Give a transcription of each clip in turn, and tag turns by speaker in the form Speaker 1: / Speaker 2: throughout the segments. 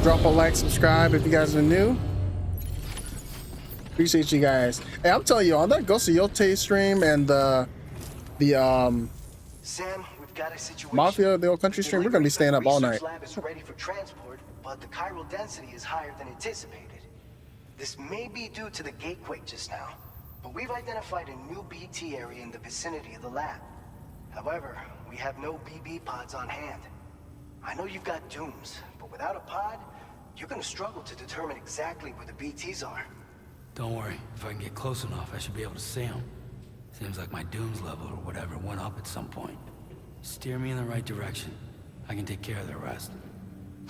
Speaker 1: Drop a like, subscribe if you guys are new. Appreciate you guys. Hey, I'm telling you, on that Ghost of Yote stream and the
Speaker 2: Sam, we've got a situation.
Speaker 1: Mafia, the old country stream, we're gonna be staying up all night.
Speaker 2: The research lab is ready for transport, but the chiral density is higher than anticipated. This may be due to the gatequake just now, but we've identified a new BT area in the vicinity of the lab. However, we have no BB pods on hand. I know you've got dooms, but without a pod, you're gonna struggle to determine exactly where the BTs are.
Speaker 3: Don't worry, if I can get close enough, I should be able to see them. Seems like my dooms level or whatever went up at some point. Steer me in the right direction. I can take care of the rest.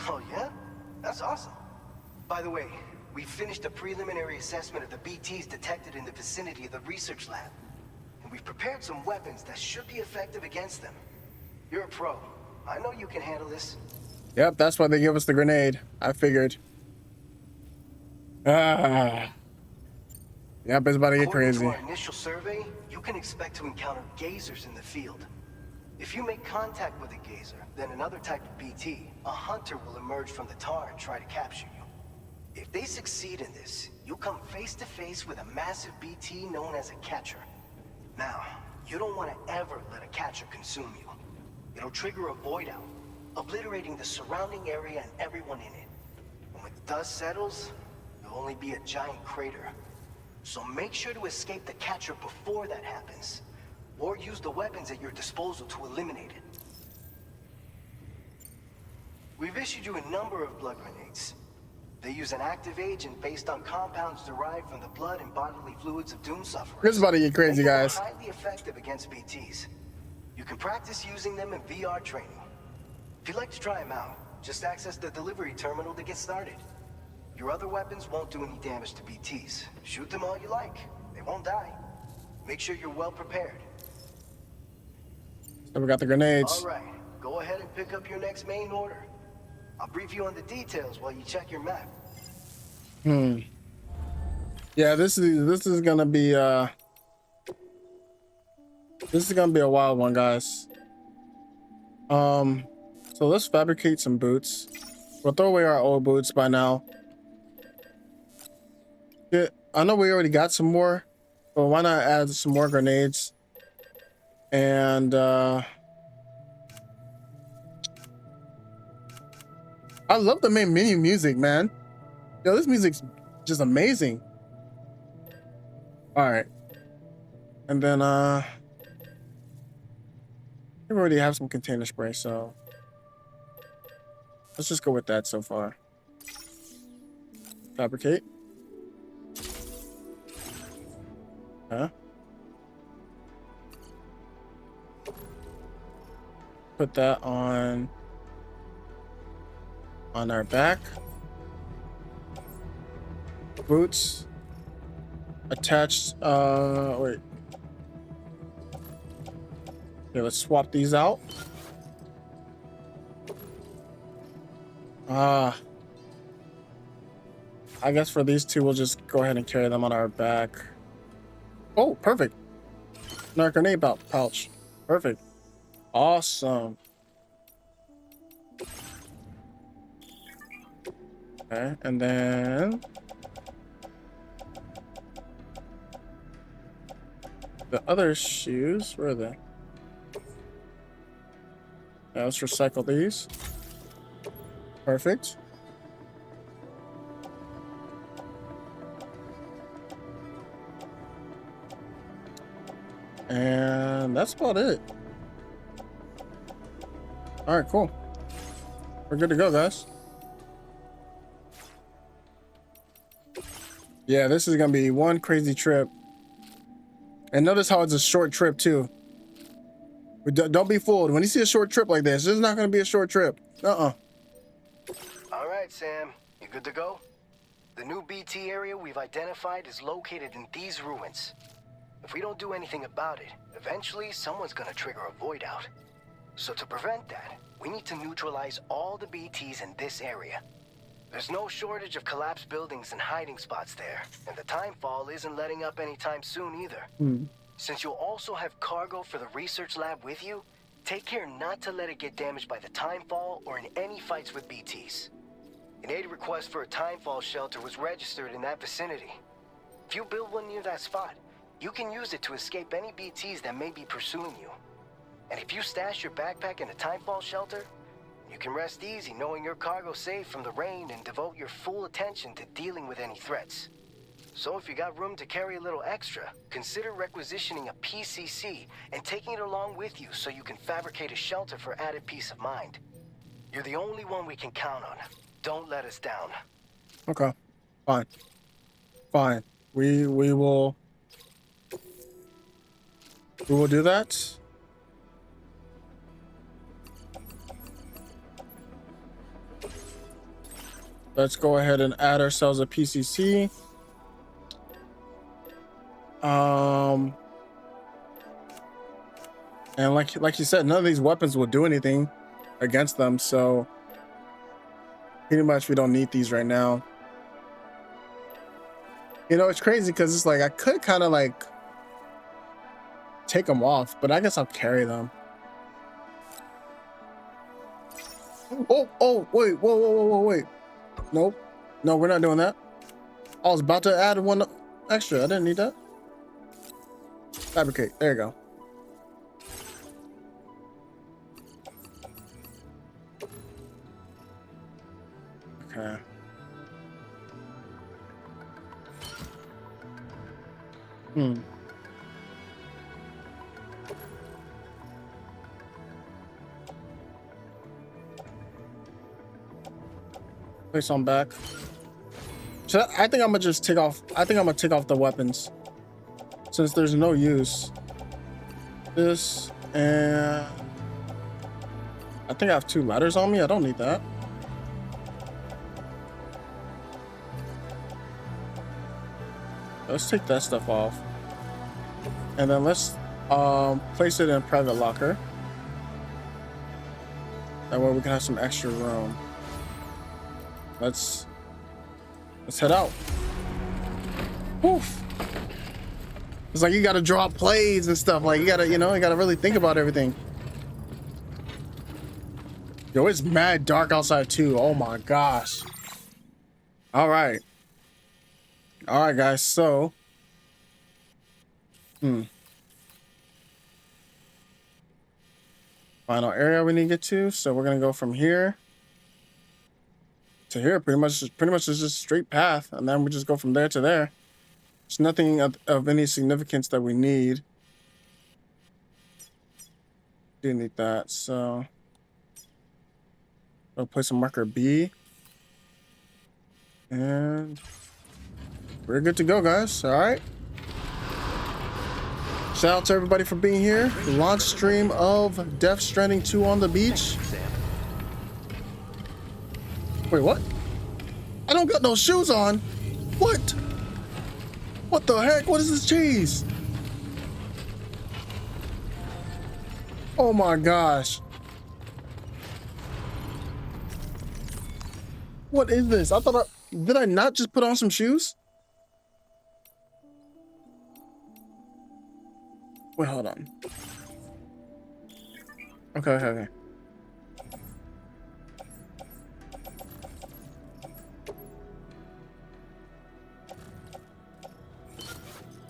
Speaker 2: Oh yeah? That's awesome. By the way, we finished a preliminary assessment of the BTs detected in the vicinity of the research lab. And we've prepared some weapons that should be effective against them. You're a pro. I know you can handle this.
Speaker 1: Yep, that's why they give us the grenade. I figured. Yep, it's about to get crazy.
Speaker 2: According to our initial survey, you can expect to encounter gazers in the field. If you make contact with a gazer, then another type of BT, a hunter will emerge from the tar and try to capture you. If they succeed in this, you'll come face to face with a massive BT known as a catcher. Now, you don't want to ever let a catcher consume you. It'll trigger a void out, obliterating the surrounding area and everyone in it. And when the dust settles, there'll only be a giant crater. So make sure to escape the catcher before that happens, or use the weapons at your disposal to eliminate it. We've issued you a number of blood grenades. They use an active agent based on compounds derived from the blood and bodily fluids of doom sufferers.
Speaker 1: This is about to get crazy, guys.
Speaker 2: They're highly effective against BTs. You can practice using them in VR training. If you'd like to try them out, just access the delivery terminal to get started. Your other weapons won't do any damage to BTs. Shoot them all you like. They won't die. Make sure you're well prepared.
Speaker 1: So we got the grenades.
Speaker 2: All right. Go ahead and pick up your next main order. I'll brief you on the details while you check your map.
Speaker 1: Yeah, this is gonna be a wild one, guys. So let's fabricate some boots. We'll throw away our old boots by now. Yeah, I know we already got some more, but why not add some more grenades? And I love the main menu music, man. Yo, this music's just amazing. All right, and then we already have some container spray, so let's just go with that so far. Fabricate. Huh? Put that on our back. Boots. Attached, wait. Okay, let's swap these out. I guess for these two, we'll just go ahead and carry them on our back. Oh, perfect. Another grenade pouch. Perfect. Awesome. Okay, and then the other shoes, where are they? Yeah, let's recycle these. Perfect. And that's about it. All right, cool. We're good to go, guys. Yeah, this is gonna be one crazy trip. And notice how it's a short trip too. Don't be fooled. When you see a short trip like this is not gonna be a short trip.
Speaker 2: All right, Sam. You good to go? The new BT area we've identified is located in these ruins. If we don't do anything about it, eventually someone's gonna trigger a void out. So to prevent that, we need to neutralize all the BTs in this area. There's no shortage of collapsed buildings and hiding spots there, and the timefall isn't letting up anytime soon either. Since you'll also have cargo for the research lab with you, take care not to let it get damaged by the timefall or in any fights with BTs. An aid request for a timefall shelter was registered in that vicinity. If you build one near that spot, you can use it to escape any BTs that may be pursuing you. And if you stash your backpack in a timefall shelter, you can rest easy knowing your cargo's safe from the rain and devote your full attention to dealing with any threats. So if you got room to carry a little extra, consider requisitioning a PCC and taking it along with you so you can fabricate a shelter for added peace of mind. You're the only one we can count on. Don't let us down.
Speaker 1: Okay. Fine. Fine. We will do that. Let's go ahead and add ourselves a PCC. And like you said, none of these weapons will do anything against them, so pretty much we don't need these right now. You know, it's crazy because it's like I could kind of like take them off, but I guess I'll carry them. Oh, wait, whoa, wait. Nope. No, we're not doing that. I was about to add one extra. I didn't need that. Fabricate. There you go. Okay. Place on back. So I think I'm gonna just take off. I think I'm gonna take off the weapons since there's no use. This and I think I have 2 ladders on me. I don't need that. Let's take that stuff off, and then let's place it in a private locker. That way we can have some extra room. Let's head out. Woof. It's like you gotta draw plays and stuff. Like you gotta really think about everything. Yo, it's mad dark outside too. Oh my gosh. All right, guys. So, final area we need to get to. So we're gonna go from here to here. Pretty much is just straight path, and then we just go from there to there. There's nothing of any significance that we need. Do need that, so I'll place a marker B, and we're good to go, guys. All right. Shout out to everybody for being here. Launch stream of Death Stranding 2 on the beach. Wait, what? I don't got no shoes on. What? What the heck? What is this cheese? Oh my gosh. What is this? Did I not just put on some shoes? Wait, hold on. Okay.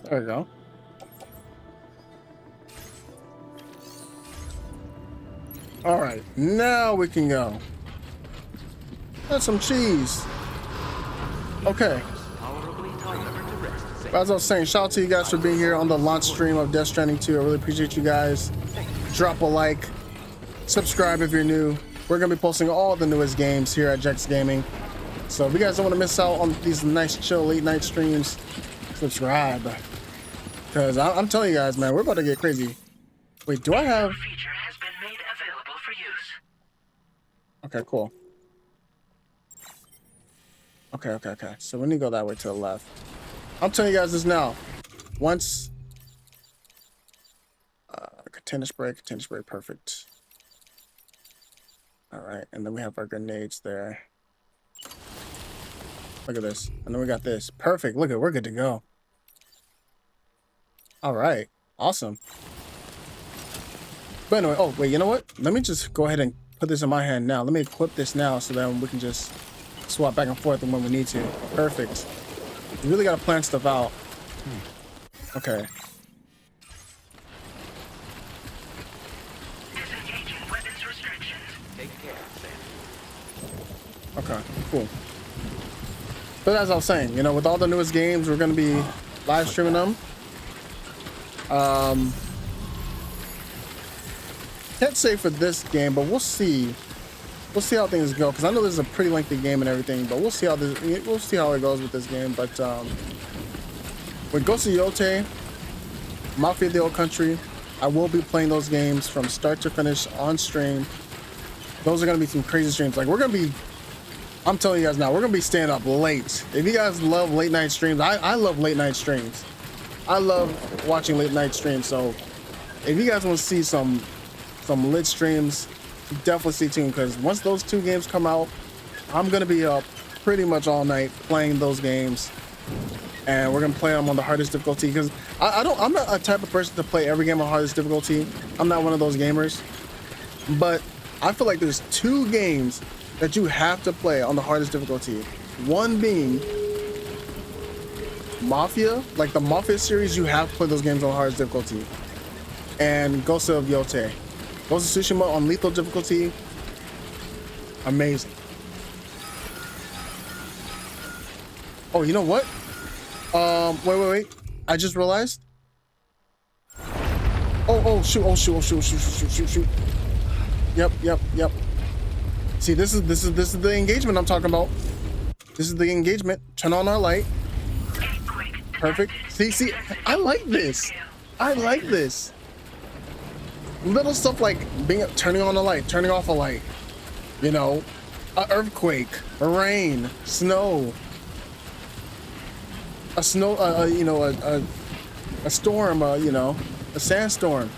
Speaker 1: There we go. All right, now we can go. That's some cheese. Okay. As I was saying, shout out to you guys for being here on the launch stream of Death Stranding 2. I really appreciate you guys. Drop a like, subscribe if you're new. We're gonna be posting all the newest games here at Jex Gaming. So if you guys don't want to miss out on these nice chill late night streams, subscribe. Because I'm telling you guys, man, we're about to get crazy. Wait, do I have...
Speaker 4: Feature has been made available for use.
Speaker 1: Okay, cool. Okay. So we need to go that way to the left. I'm telling you guys this now. Once... container spray, perfect. Alright, and then we have our grenades there. Look at this. And then we got this. Perfect. Look at, we're good to go. All right, awesome. But anyway, oh wait, you know what? Let me just go ahead and put this in my hand now. Let me equip this now so that we can just swap back and forth when we need to. Perfect. You really gotta plan stuff out. Okay.
Speaker 4: Disengaging weapons restrictions.
Speaker 3: Take care, Sam.
Speaker 1: Okay, cool. But as I was saying, you know, with all the newest games, we're gonna be live streaming them. Can't say for this game, but we'll see. We'll see how things go, because I know this is a pretty lengthy game and everything, but we'll see how it goes with this game. But with Ghost of Yote, Mafia: The Old Country, I will be playing those games from start to finish on stream. Those are gonna be some crazy streams. Like, we're gonna be, I'm telling you guys now, we're gonna be staying up late. If you guys love late night streams, I love late night streams. I love watching late night streams. So if you guys want to see some lit streams, definitely stay tuned, because once those two games come out, I'm gonna be up pretty much all night playing those games, and we're gonna play them on the hardest difficulty, because I'm not a type of person to play every game on hardest difficulty. I'm not one of those gamers, but I feel like there's two games that you have to play on the hardest difficulty. One being Mafia, like the Mafia series, you have to play those games on the hardest difficulty, and Ghost of Yote. Ghost of Tsushima on lethal difficulty, amazing. Oh, you know what? Wait. I just realized. Oh shoot. Yep. See, this is the engagement I'm talking about. This is the engagement. Turn on our light. Perfect. See, I like this. Little stuff like turning on a light, turning off a light, you know, an earthquake, a rain, snow, a storm, you know, a sandstorm.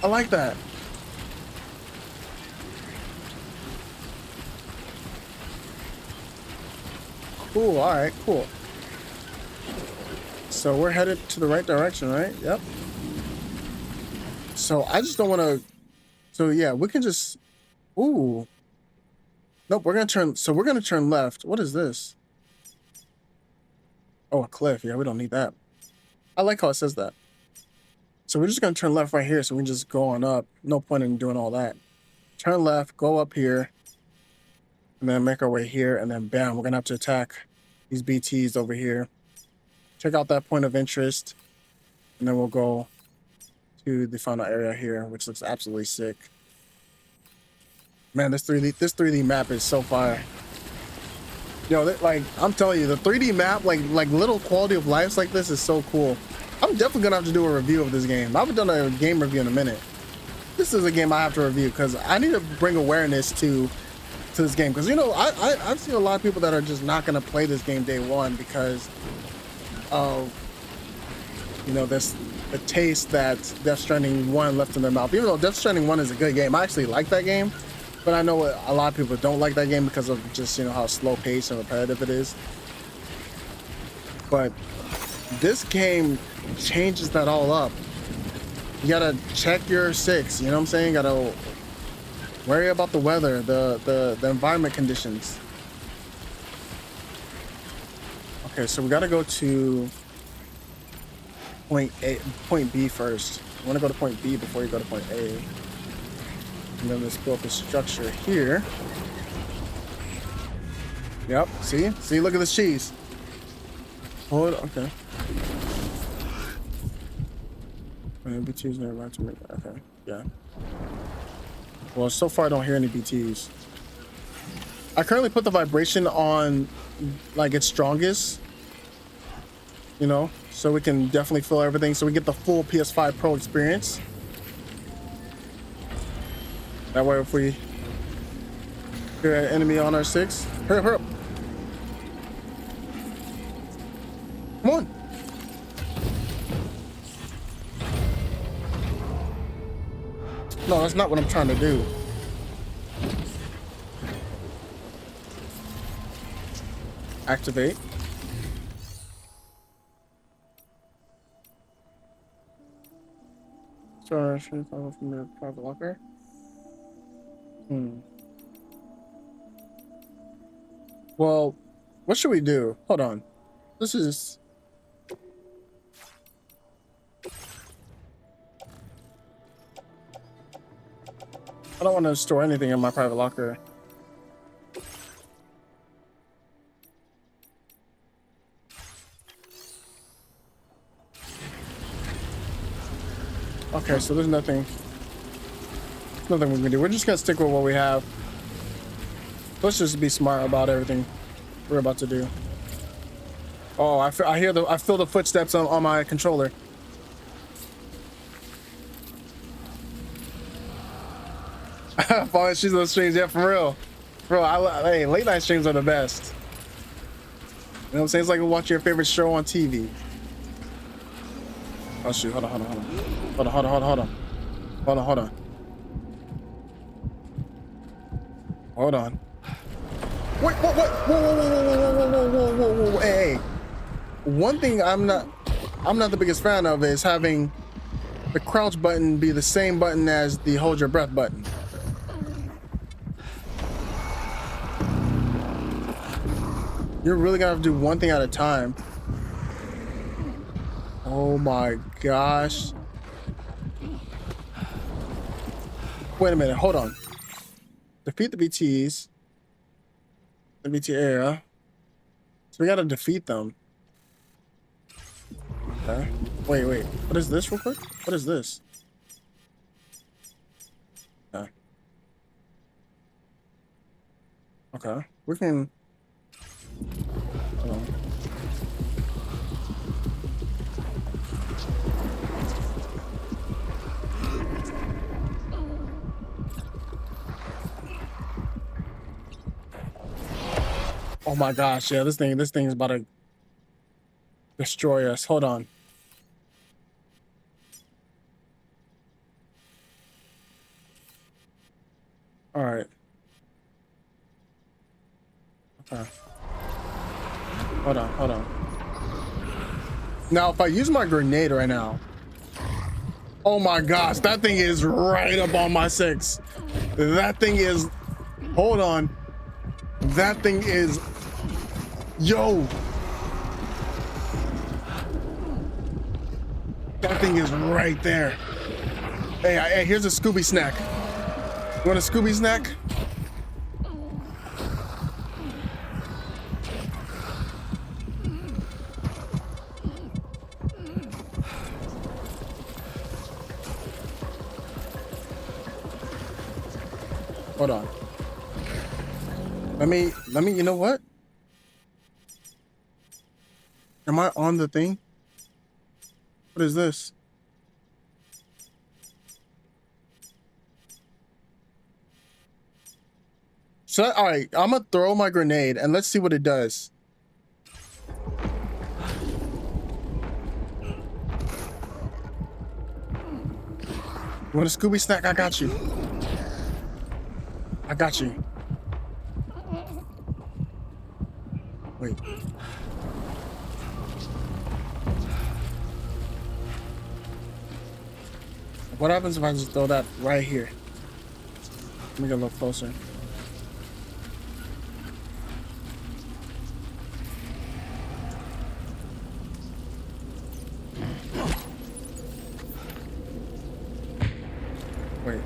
Speaker 1: I like that. Cool. All right, cool. So we're headed to the right direction, right? Yep. So I just don't want to. So yeah, we can just. Ooh. Nope. We're gonna turn. So we're gonna turn left. What is this? Oh, a cliff. Yeah, we don't need that. I like how it says that. So we're just gonna turn left right here, so we can just go on up. No point in doing all that. Turn left, go up here, and then make our way here, and then bam, we're gonna have to attack these BTs over here. Check out that point of interest, and then we'll go to the final area here, which looks absolutely sick. Man, this 3D map is so fire. Yo, like, I'm telling you, the 3D map, like little quality of lives like this is so cool. I'm definitely gonna have to do a review of this game. I haven't done a game review in a minute. This is a game I have to review, because I need to bring awareness to this game. Because, you know, I've seen a lot of people that are just not gonna play this game day one because of, you know, the taste that Death Stranding 1 left in their mouth. Even though Death Stranding 1 is a good game, I actually like that game, but I know a lot of people don't like that game because of just, you know, how slow paced and repetitive it is. But this game changes that all up. You gotta check your six, you know what I'm saying? You gotta worry about the weather, the environment conditions. Okay, so we gotta go to point B first. You wanna go to point B before you go to point A. And then let's build the structure here. Yep, see, look at this cheese. Hold on, okay. BTs never right to me. Okay, yeah. Well, so far I don't hear any BTs. I currently put the vibration on like its strongest, you know, so we can definitely feel everything, so we get the full PS5 Pro experience. That way if we hear an enemy on our 6, hurry up. Come on. No, that's not what I'm trying to do. Activate. Sorry, I should have thought from the private locker. Well, what should we do? Hold on. This is... I don't want to store anything in my private locker. Okay, so there's nothing we can do. We're just gonna stick with what we have. Let's just be smart about everything we're about to do. Oh, I feel the footsteps on my controller. Falling she's those streams, yeah, for real. Bro, hey, late night streams are the best. You know what I'm saying? It's like watching your favorite show on TV. Oh shoot, hold on. Hold on. Wait, what? Whoa, hey. One thing I'm not the biggest fan of is having the crouch button be the same button as the hold your breath button. You're really gonna have to do one thing at a time. Oh my gosh. Wait a minute, hold on. Defeat the BTs. The BT area. So we gotta defeat them. Okay. Wait. What is this real quick? What is this? Okay. We can... Hold on. Oh my gosh, yeah, this thing is about to destroy us. Hold on. All right. Okay. Hold on. Now, if I use my grenade right now, oh my gosh, that thing is right up on my 6. That thing is, hold on. That thing is, yo. That thing is right there. Hey, here's a Scooby snack. You want a Scooby snack? Hold on. Let me, you know what? Am I on the thing? What is this? So, all right, I'm gonna throw my grenade and let's see what it does. You want a Scooby snack? I got you. Wait. What happens if I just throw that right here? Let me get a little closer. Wait.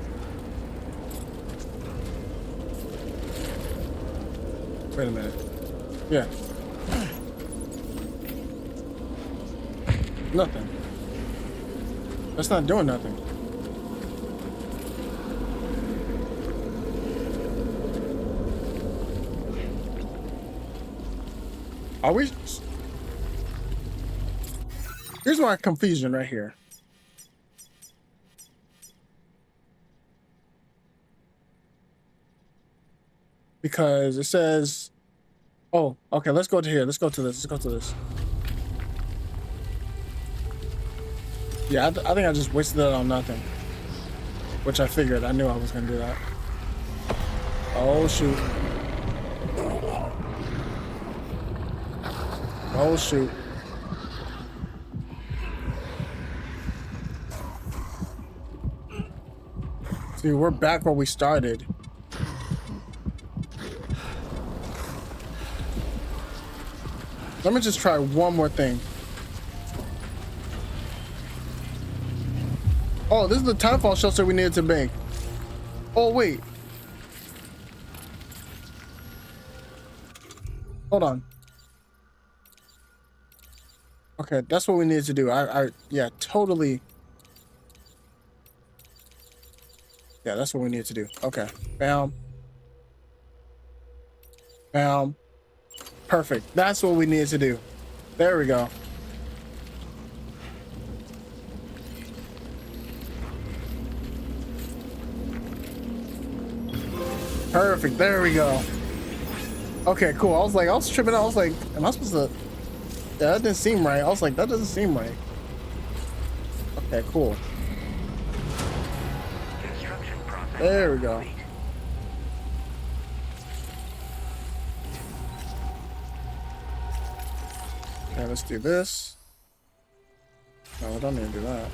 Speaker 1: Wait a minute. Yeah. Nothing. That's not doing nothing. Are we? Here's my confusion right here. Because it says, oh, okay, let's go to here. Let's go to this. Yeah, I think I just wasted that on nothing. Which I figured. I knew I was going to do that. Oh, shoot. Oh, shoot. See, we're back where we started. Let me just try one more thing. Oh, this is the timefall shelter we needed to make. Oh, wait. Hold on. Okay, that's what we needed to do. Yeah, totally. Yeah, that's what we need to do. Okay. Bam. Bam. Perfect. That's what we needed to do. There we go. Perfect. There we go. Okay, cool. I was tripping out. I was like, am I supposed to? Yeah, that didn't seem right. I was like, that doesn't seem right. Okay, cool. There we go. Okay, let's do this. No, we don't need to do that.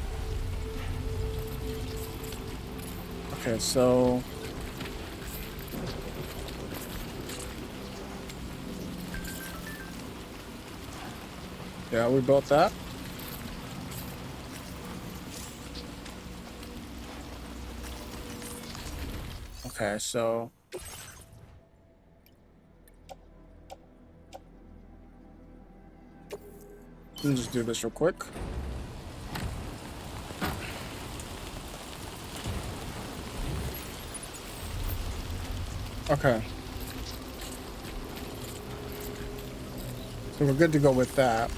Speaker 1: Okay, so yeah, we built that. Okay, so let me just do this real quick. Okay. So we're good to go with that.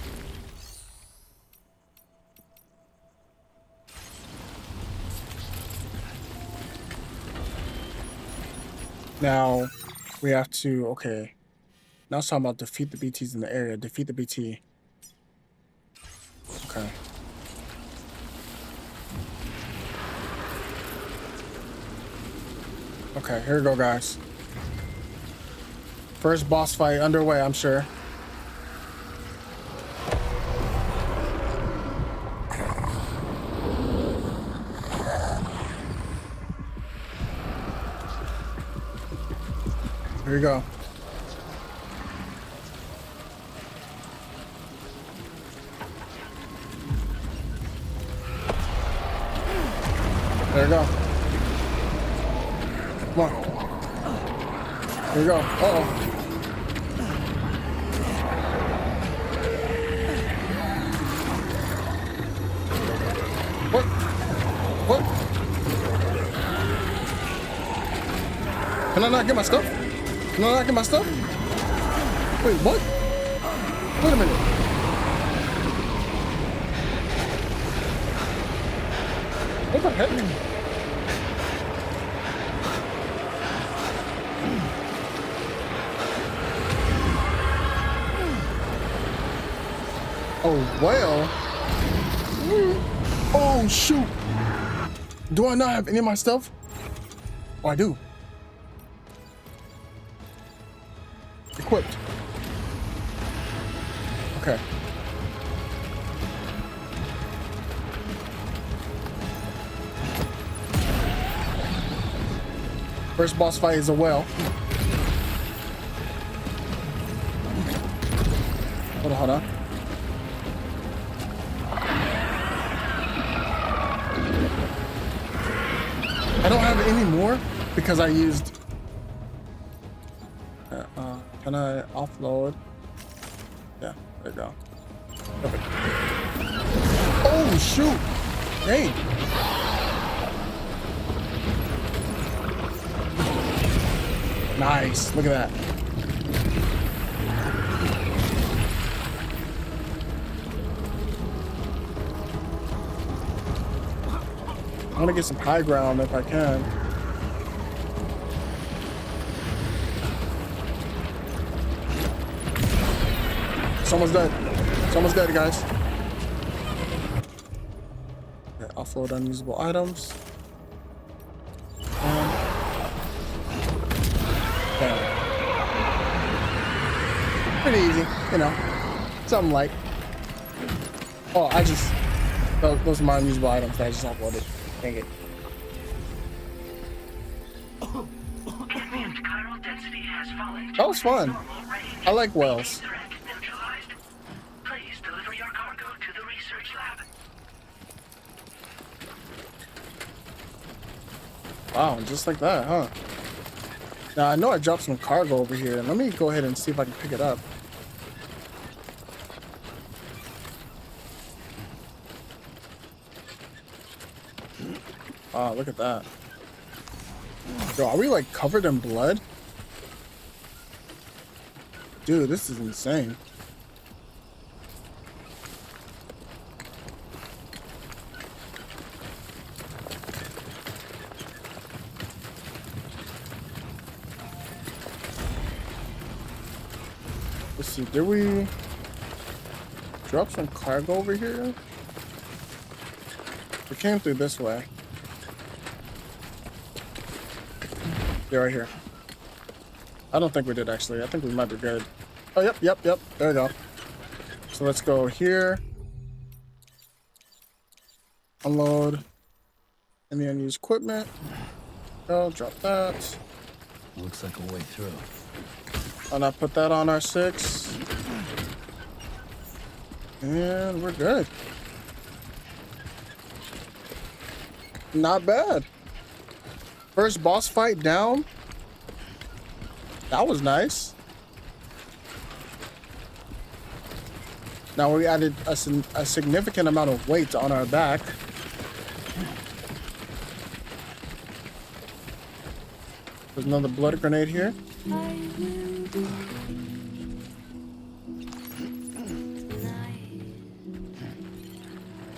Speaker 1: Now we have to, okay. Now it's talking about defeat the BTs in the area. Defeat the BT. Okay. Okay, here we go, guys. First boss fight underway, I'm sure. Here we go. There we go. Come on. Here we go. Uh-oh. What? What? Can I not get my stuff? Can I not get my stuff? Wait, what? Wait a minute. What the heck? Oh, well. Oh, shoot. Do I not have any of my stuff? Oh, I do. Equipped. Okay. First boss fight is a well. Hold on, hold on. I don't have any more because I used. Can I offload? Yeah, there you go. Perfect. Oh shoot! Dang. Nice. Look at that. I want to get some high ground if I can. Someone's dead. Someone's dead, guys. Okay, offload unusable items. Pretty easy, you know. Something like. Oh, I just. Those are my unusable items that I just uploaded. Dang it. That was fun. I like wells. Wow, just like that, huh? Now, I know I dropped some cargo over here. Let me go ahead and see if I can pick it up. Wow, look at that. Yo, are we like covered in blood? Dude, this is insane. Let's see, did we drop some cargo over here? We came through this way. Yeah, right here. I don't think we did actually. I think we might be good. Oh, yep. There we go. So let's go here. Unload any unused equipment. Go, drop that.
Speaker 3: Looks like a way through.
Speaker 1: And I put that on our 6. And we're good. Not bad. First boss fight down. That was nice. Now we added a significant amount of weight on our back. There's another blood grenade here.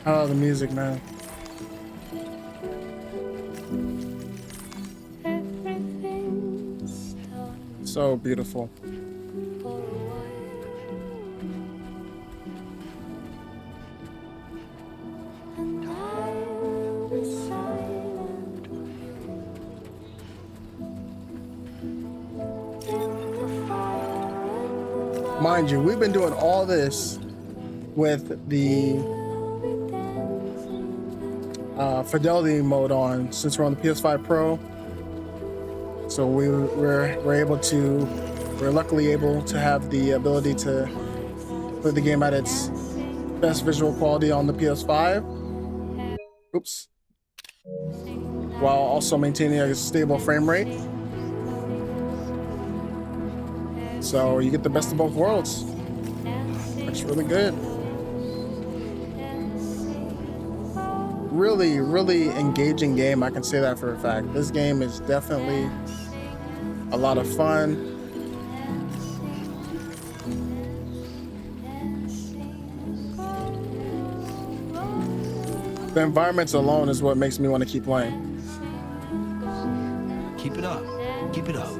Speaker 1: Oh, the music, man. So beautiful. Mind you, we've been doing all this with the fidelity mode on since we're on the PS5 Pro. So we're luckily able to have the ability to play the game at its best visual quality on the PS5. Oops. While also maintaining a stable frame rate. So you get the best of both worlds. That's really good. Really, really engaging game. I can say that for a fact. This game is definitely a lot of fun. The environments alone is what makes me want to keep playing.
Speaker 3: Keep it up. Keep it up.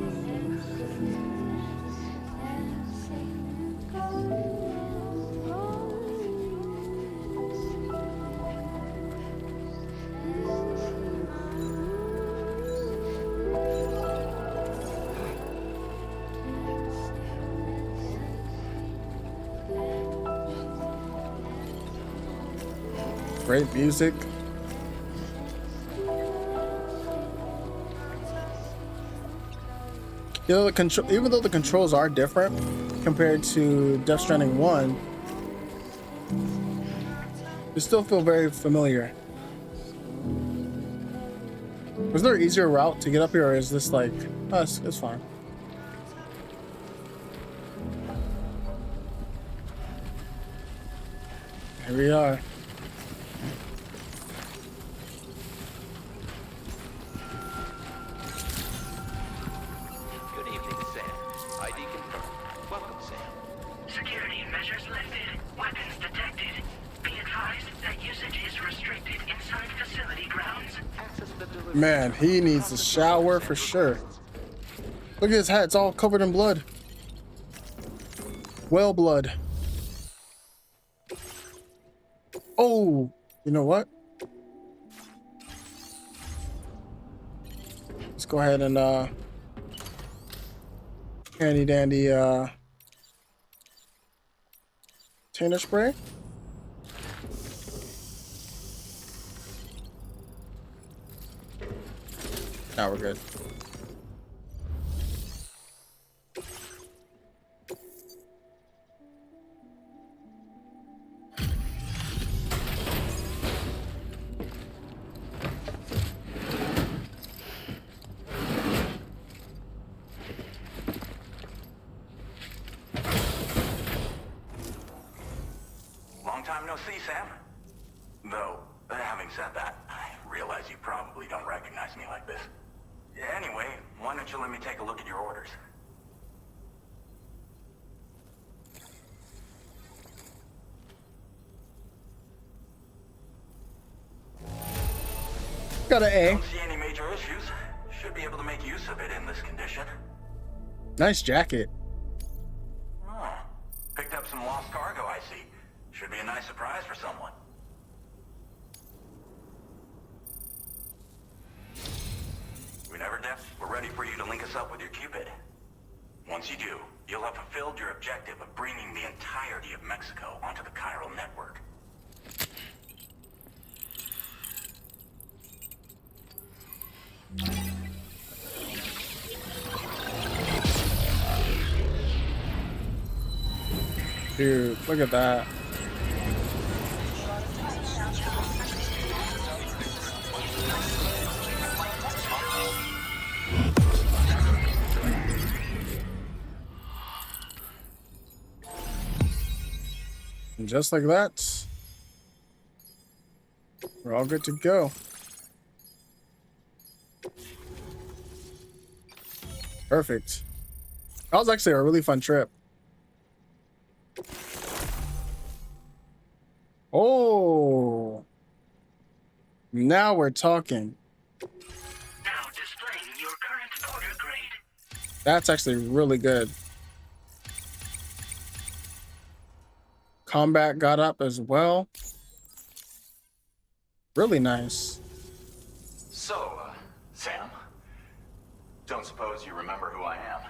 Speaker 1: Great music. You know, even though the controls are different compared to Death Stranding 1, they still feel very familiar. Was there an easier route to get up here, or is this like, oh, it's fine? Here we are. Man, he needs a shower for sure. Look at his hat, it's all covered in blood. Well, blood. Oh, you know what? Let's go ahead and handy dandy container spray. Now we're good.
Speaker 5: no see, Sam. Though, having said that, I realize you probably don't recognize me like this. Anyway, why don't you let me take a look at your orders?
Speaker 1: Got an A.
Speaker 5: Don't see any major issues. Should be able to make use of it in this condition.
Speaker 1: Nice jacket.
Speaker 5: Oh, picked up some lost cargo, I see. Should be a nice surprise for someone. Whenever, Def, we're ready for you to link us up with your Cupid. Once you do, you'll have fulfilled your objective of bringing the entirety of Mexico onto the chiral network.
Speaker 1: Dude, look at that. And just like that, we're all good to go. Perfect. That was actually a really fun trip. Oh, now we're talking.
Speaker 4: Now displaying your current order grade.
Speaker 1: That's actually really good. Combat got up as well. Really nice.
Speaker 5: So, Sam, don't suppose you remember who I am?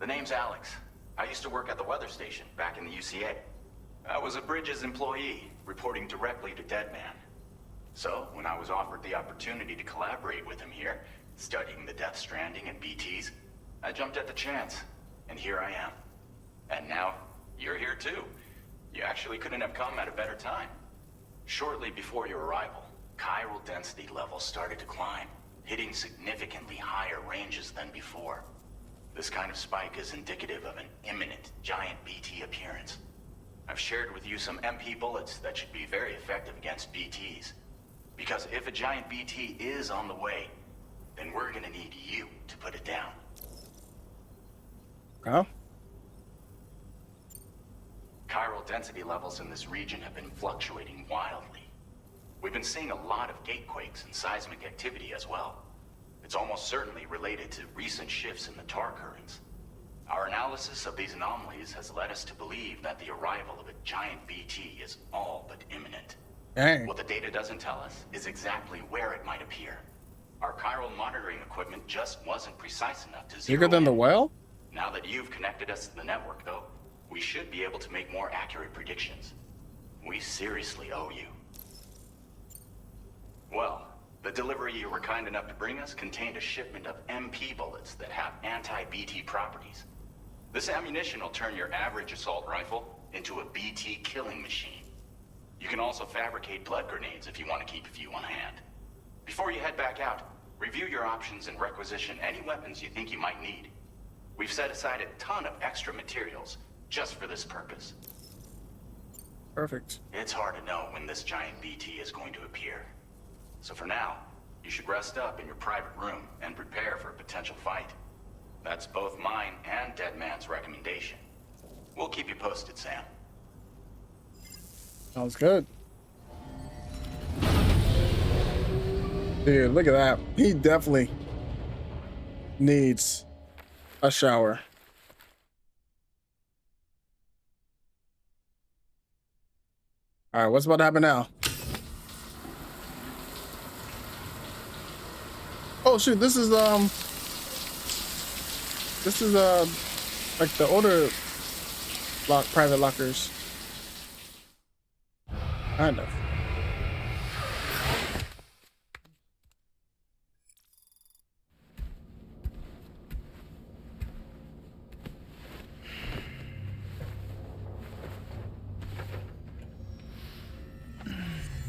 Speaker 5: The name's Alex. I used to work at the weather station back in the UCA. I was a Bridges employee, reporting directly to Deadman. So, when I was offered the opportunity to collaborate with him here, studying the Death Stranding and BTs, I jumped at the chance, and here I am. And now, you're here too. You actually couldn't have come at a better time. Shortly before your arrival, chiral density levels started to climb, hitting significantly higher ranges than before. This kind of spike is indicative of an imminent giant BT appearance. I've shared with you some MP bullets that should be very effective against BTs. Because if a giant BT is on the way, then we're gonna need you to put it down.
Speaker 1: Huh?
Speaker 5: Chiral density levels in this region have been fluctuating wildly. We've been seeing a lot of gatequakes and seismic activity as well. It's almost certainly related to recent shifts in the tar currents. Our analysis of these anomalies has led us to believe that the arrival of a giant BT is all but imminent.
Speaker 1: Dang.
Speaker 5: What the data doesn't tell us is exactly where it might appear. Our chiral monitoring equipment just wasn't precise enough to zero
Speaker 1: Bigger than the
Speaker 5: in.
Speaker 1: well?
Speaker 5: Now that you've connected us to the network, though, we should be able to make more accurate predictions. We seriously owe you. Well, the delivery you were kind enough to bring us contained a shipment of MP bullets that have anti-BT properties. This ammunition will turn your average assault rifle into a BT killing machine. You can also fabricate blood grenades if you want to keep a few on hand. Before you head back out, review your options and requisition any weapons you think you might need. We've set aside a ton of extra materials just for this purpose.
Speaker 1: Perfect.
Speaker 5: It's hard to know when this giant BT is going to appear. So for now, you should rest up in your private room and prepare for a potential fight. That's both mine and Deadman's recommendation. We'll keep you posted, Sam.
Speaker 1: Sounds good. Dude, look at that. He definitely needs a shower. All right, what's about to happen now? Oh shoot, this is like the older private lockers. Kind of.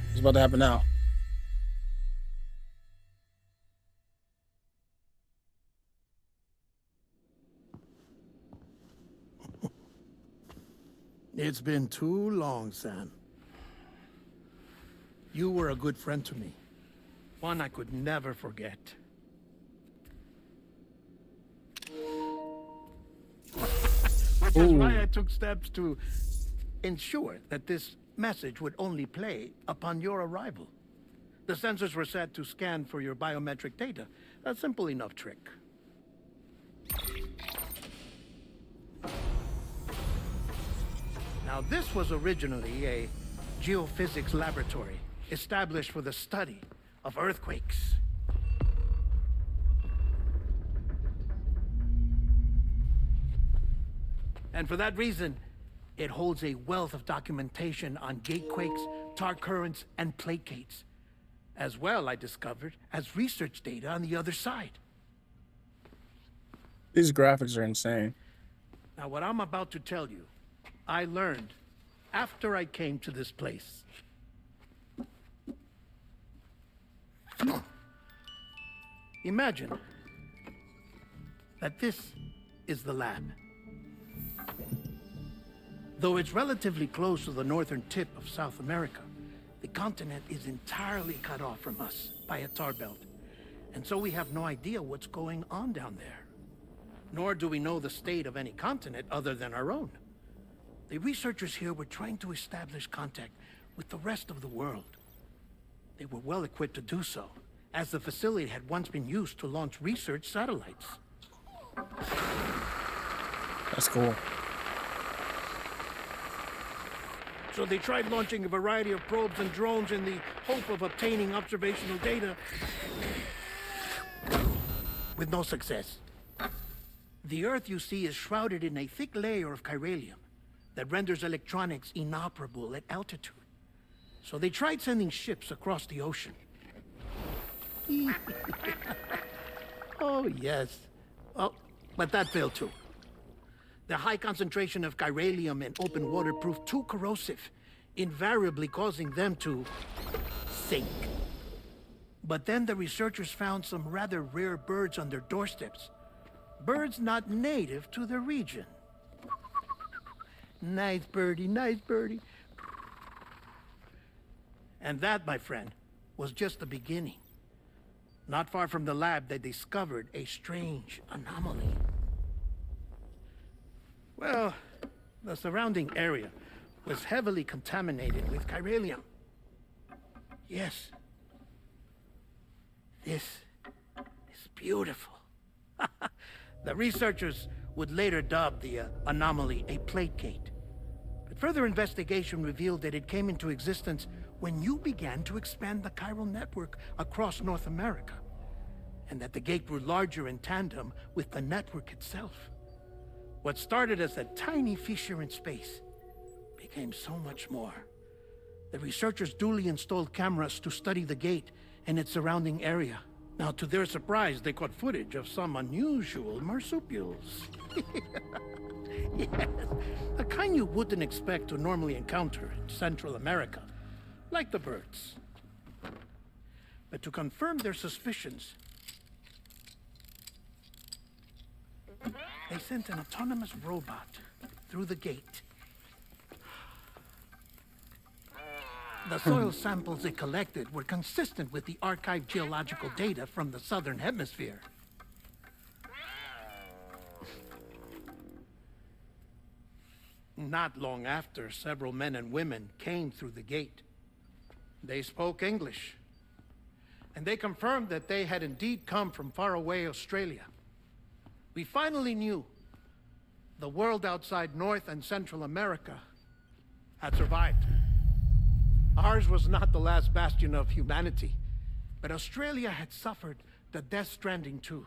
Speaker 1: What's about to happen now?
Speaker 6: It's been too long, Sam. You were a good friend to me. One I could never forget. Which is why I took steps to ensure that this message would only play upon your arrival. The sensors were set to scan for your biometric data. A simple enough trick. Now, this was originally a geophysics laboratory established for the study of earthquakes. And for that reason, it holds a wealth of documentation on gatequakes, tar currents, and placates. As well, I discovered, as research data on the other side.
Speaker 1: These graphics are insane.
Speaker 6: Now, what I'm about to tell you, I learned after I came to this place. Imagine that this is the lab. Though it's relatively close to the northern tip of South America, the continent is entirely cut off from us by a tar belt. And so we have no idea what's going on down there. Nor do we know the state of any continent other than our own. The researchers here were trying to establish contact with the rest of the world. They were well equipped to do so, as the facility had once been used to launch research satellites.
Speaker 1: That's cool.
Speaker 6: So they tried launching a variety of probes and drones in the hope of obtaining observational data, with no success. The Earth, you see, is shrouded in a thick layer of chiralium that renders electronics inoperable at altitude. So they tried sending ships across the ocean. Oh, yes. Oh, but that failed too. The high concentration of chiralium in open water proved too corrosive, invariably causing them to sink. But then the researchers found some rather rare birds on their doorsteps. Birds not native to the region. Nice birdie, nice birdie. And that, my friend, was just the beginning. Not far from the lab, they discovered a strange anomaly. Well, the surrounding area was heavily contaminated with chiralium. Yes. This is beautiful. The researchers would later dub the anomaly a plate gate. But further investigation revealed that it came into existence when you began to expand the chiral network across North America, and that the gate grew larger in tandem with the network itself. What started as a tiny fissure in space became so much more. The researchers duly installed cameras to study the gate and its surrounding area. Now, to their surprise, they caught footage of some unusual marsupials. Yes, the kind you wouldn't expect to normally encounter in Central America, like the birds. But to confirm their suspicions, they sent an autonomous robot through the gate. The soil samples it collected were consistent with the archived geological data from the southern hemisphere. Not long after, several men and women came through the gate. They spoke English, and they confirmed that they had indeed come from faraway Australia. We finally knew the world outside North and Central America had survived. Ours was not the last bastion of humanity, but Australia had suffered the death stranding too.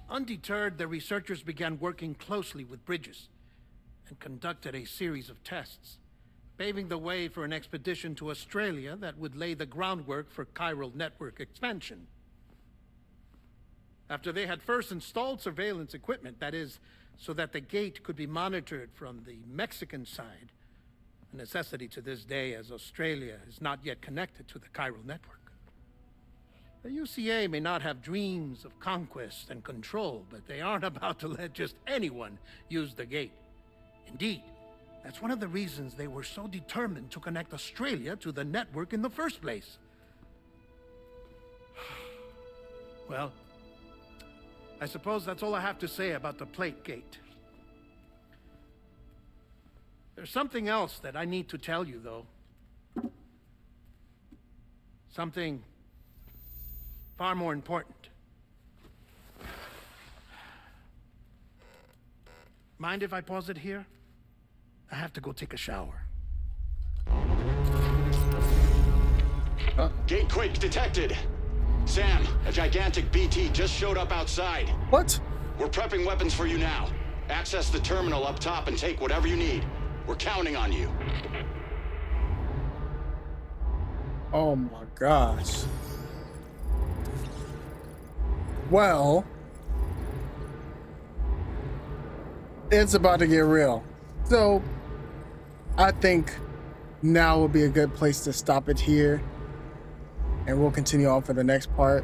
Speaker 6: Undeterred, the researchers began working closely with Bridges and conducted a series of tests, paving the way for an expedition to Australia that would lay the groundwork for chiral network expansion. After they had first installed surveillance equipment, that is, so that the gate could be monitored from the Mexican side, a necessity to this day as Australia is not yet connected to the chiral network. The UCA may not have dreams of conquest and control, but they aren't about to let just anyone use the gate. Indeed, That's one of the reasons they were so determined to connect Australia to the network in the first place. Well, I suppose that's all I have to say about the plate gate. There's something else that I need to tell you, though. Something far more important. Mind if I pause it here? I have to go take a shower.
Speaker 7: Gate quake detected. Sam, a gigantic BT just showed up outside.
Speaker 1: What?
Speaker 7: We're prepping weapons for you now. Access the terminal up top and take whatever you need. We're counting on you.
Speaker 1: Oh my gosh. Well, it's about to get real. So, I think now would be a good place to stop it here. And we'll continue on for the next part.